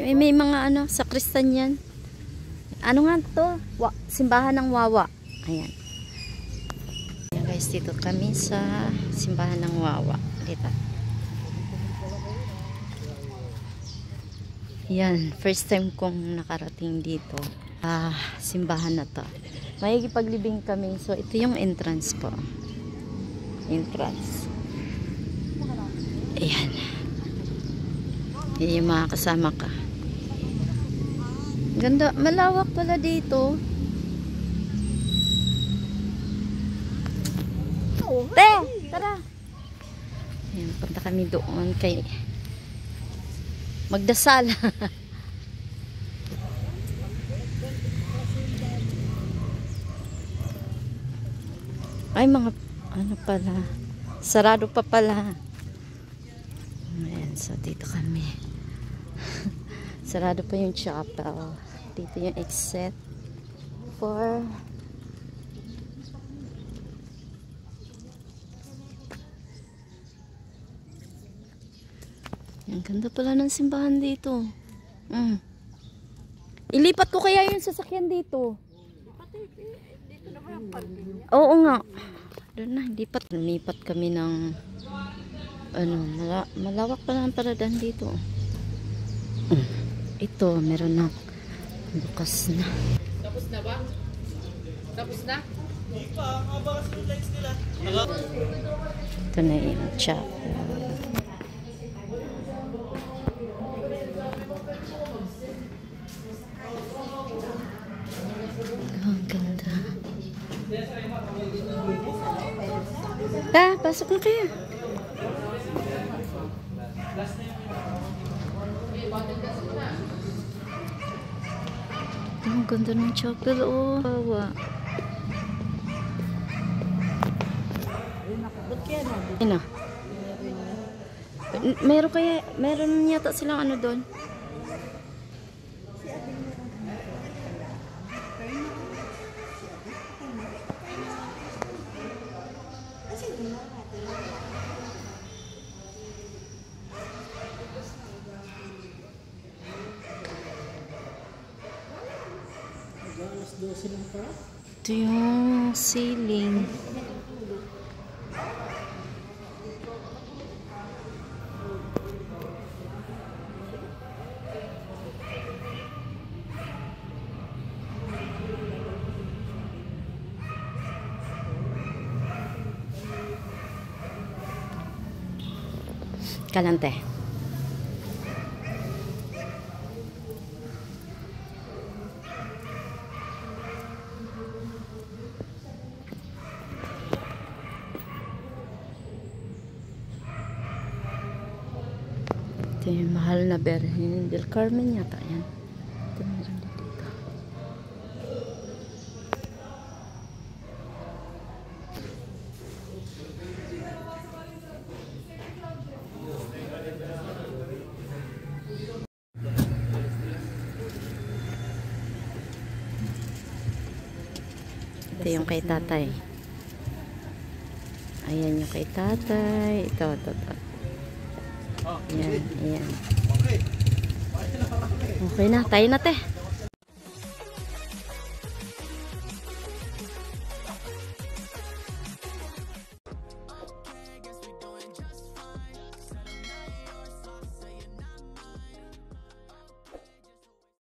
May mga ano, sakristan yan. Ano nga to? Simbahan ng Wawa. Ayan. Ayan guys, dito kami sa simbahan ng Wawa. Dito. Yan, first time kong nakarating dito. Simbahan na to. Mahigipaglibing kami. So, ito yung entrance po. Entrance. Ayan. Yan yung mga kasama ka. Ganda, malawak pala dito. Te, tara. Ayan, punta kami doon kay magdasal. Ay, mga ano pala. Sarado pa pala. Ayan, so dito kami. Sarado pa yung chapel. Dito yung exit for ang ganda pala ng simbahan dito. Ilipat ko kaya yung sasakyan dito. Dito na ba yung parking? Oo nga. Doon na, lumipat kami ng ano, malawak pala ang paradan dito. Ito, meron na bukas na. Tapos na ba? Tapos na? Hindi pa, mabakas yung lights nila. Ito na yung chapel. Ang ganda. Pasok na kayo. Ang ganda ng chapel, oh. Ayun na. Meron yata silang ano doon. Ito yung ceiling. Kalante. Ito yung mahal na Birhen del Carmen yata yan. Ito meron din dito. Ito yung kay tatay. Ayan yung kay tatay. Ito. Ayan. Okay na, tayo na te.